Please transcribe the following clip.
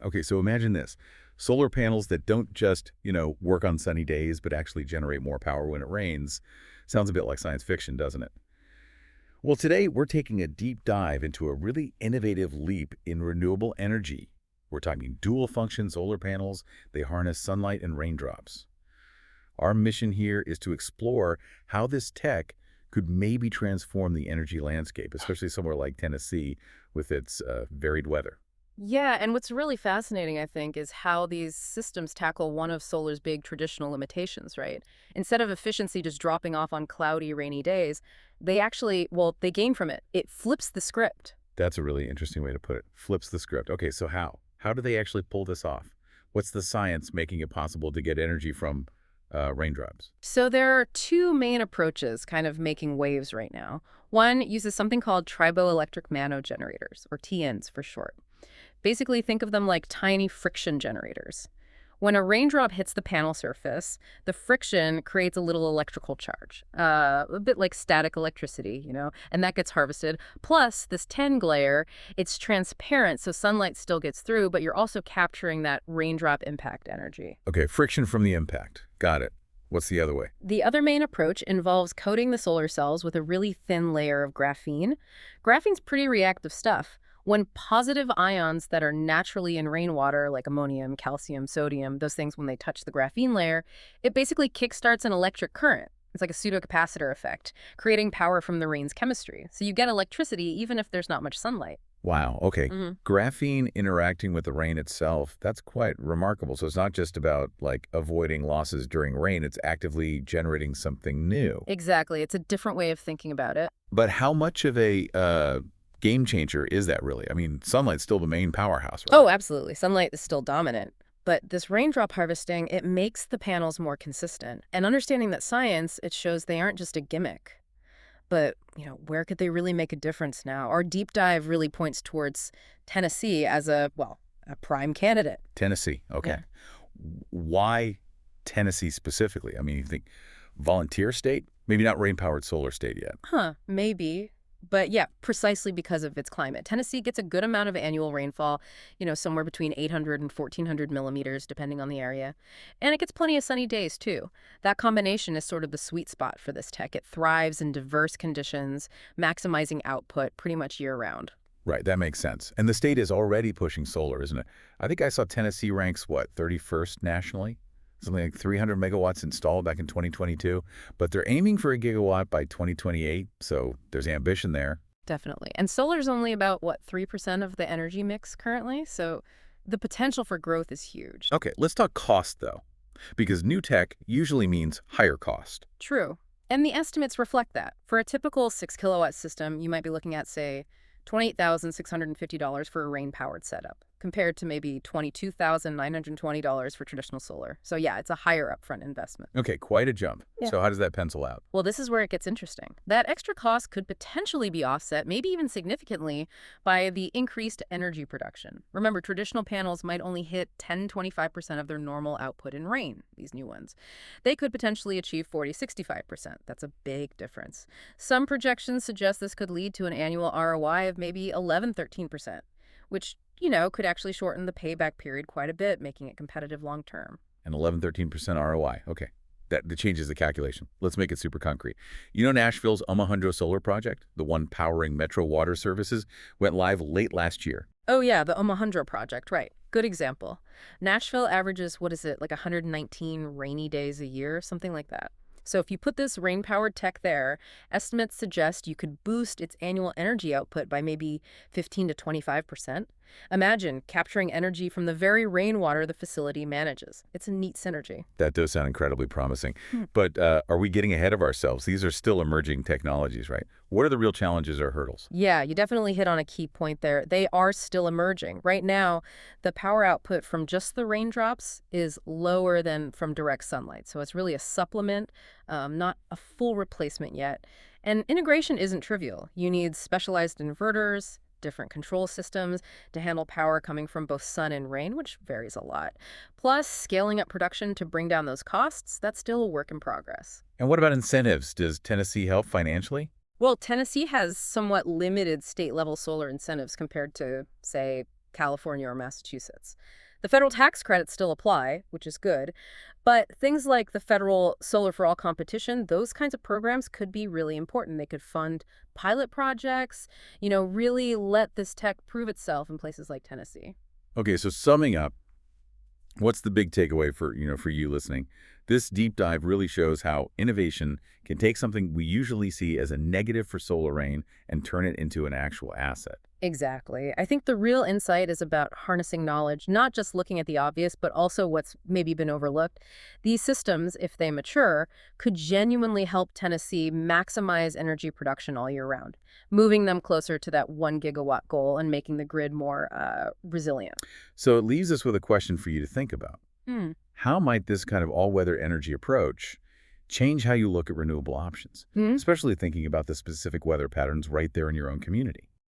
Okay, so imagine this. Solar panels that don't just, work on sunny days, but actually generate more power when it rains. Sounds a bit like science fiction, doesn't it? Well, today we're taking a deep dive into a really innovative leap in renewable energy. We're talking dual function solar panels. They harness sunlight and raindrops. Our mission here is to explore how this tech could maybe transform the energy landscape, especially somewhere like Tennessee with its varied weather. Yeah, and what's really fascinating, I think, is how these systems tackle one of solar's big traditional limitations, right? Instead of efficiency just dropping off on cloudy, rainy days, they actually, well, they gain from it. It flips the script. That's a really interesting way to put it. Flips the script. Okay, so how? How do they actually pull this off? What's the science making it possible to get energy from raindrops? So there are two main approaches kind of making waves right now. One uses something called triboelectric manogenerators, or TNs for short. Basically, think of them like tiny friction generators. When a raindrop hits the panel surface, the friction creates a little electrical charge, a bit like static electricity, and that gets harvested. Plus, this TENG layer, it's transparent, so sunlight still gets through, but you're also capturing that raindrop impact energy. Okay, friction from the impact. Got it. What's the other way? The other main approach involves coating the solar cells with a really thin layer of graphene. Graphene's pretty reactive stuff. When positive ions that are naturally in rainwater, like ammonium, calcium, sodium, those things, when they touch the graphene layer, it basically kickstarts an electric current. It's like a pseudocapacitor effect, creating power from the rain's chemistry. So you get electricity even if there's not much sunlight. Wow, okay. Graphene interacting with the rain itself, that's quite remarkable. So it's not just about like avoiding losses during rain, it's actively generating something new. Exactly. It's a different way of thinking about it. But how much of a game changer is that really? I mean, sunlight's still the main powerhouse, right? Oh, absolutely. Sunlight is still dominant. But this raindrop harvesting, it makes the panels more consistent. And understanding that science, it shows they aren't just a gimmick. But, where could they really make a difference now? Our deep dive really points towards Tennessee as a prime candidate. Tennessee, okay. Yeah. Why Tennessee specifically? I mean, you think volunteer state? Maybe not rain-powered solar state yet. Maybe. But yeah, precisely because of its climate. Tennessee gets a good amount of annual rainfall, somewhere between 800 and 1,400 millimeters, depending on the area. And it gets plenty of sunny days, too. That combination is sort of the sweet spot for this tech. It thrives in diverse conditions, maximizing output pretty much year-round. Right, that makes sense. And the state is already pushing solar, isn't it? I think I saw Tennessee ranks, 31st nationally? Something like 300 megawatts installed back in 2022. But they're aiming for a gigawatt by 2028, so there's ambition there. Definitely. And solar's only about, 3% of the energy mix currently? So the potential for growth is huge. Okay, let's talk cost, though, because new tech usually means higher cost. True. And the estimates reflect that. For a typical 6-kilowatt system, you might be looking at, say, $28,650 for a rain-powered setup, compared to maybe $22,920 for traditional solar. So yeah, it's a higher upfront investment. Okay, quite a jump. Yeah. So how does that pencil out? Well, this is where it gets interesting. That extra cost could potentially be offset, maybe even significantly, by the increased energy production. Remember, traditional panels might only hit 10-25% of their normal output in rain, these new ones. They could potentially achieve 40-65%. That's a big difference. Some projections suggest this could lead to an annual ROI of maybe 11-13%, which could actually shorten the payback period quite a bit, making it competitive long term. An 11-13% ROI. Okay. That changes the calculation. Let's make it super concrete. Nashville's Omohundro Solar Project, the one powering Metro Water Services, went live late last year. Oh yeah, the Omohundro project, right. Good example. Nashville averages, like 119 rainy days a year, something like that. So if you put this rain-powered tech there, estimates suggest you could boost its annual energy output by maybe 15-25%. Imagine capturing energy from the very rainwater the facility manages. It's a neat synergy. That does sound incredibly promising. But are we getting ahead of ourselves? These are still emerging technologies, right? What are the real challenges or hurdles? Yeah, you definitely hit on a key point there. They are still emerging. Right now, the power output from just the raindrops is lower than from direct sunlight. So it's really a supplement, not a full replacement yet. And integration isn't trivial. You need specialized inverters, different control systems to handle power coming from both sun and rain, which varies a lot. Plus, scaling up production to bring down those costs, that's still a work in progress. And what about incentives? Does Tennessee help financially? Well, Tennessee has somewhat limited state-level solar incentives compared to, say, California or Massachusetts. The federal tax credits still apply, which is good, but things like the federal Solar for All competition, those kinds of programs could be really important. They could fund pilot projects, really let this tech prove itself in places like Tennessee. Okay, so summing up, what's the big takeaway for you listening? This deep dive really shows how innovation can take something we usually see as a negative for solar rain and turn it into an actual asset. Exactly. I think the real insight is about harnessing knowledge, not just looking at the obvious, but also what's maybe been overlooked. These systems, if they mature, could genuinely help Tennessee maximize energy production all year round, moving them closer to that 1 gigawatt goal and making the grid more resilient. So it leaves us with a question for you to think about. Hmm. How might this kind of all-weather energy approach change how you look at renewable options, Hmm? especially thinking about the specific weather patterns right there in your own community?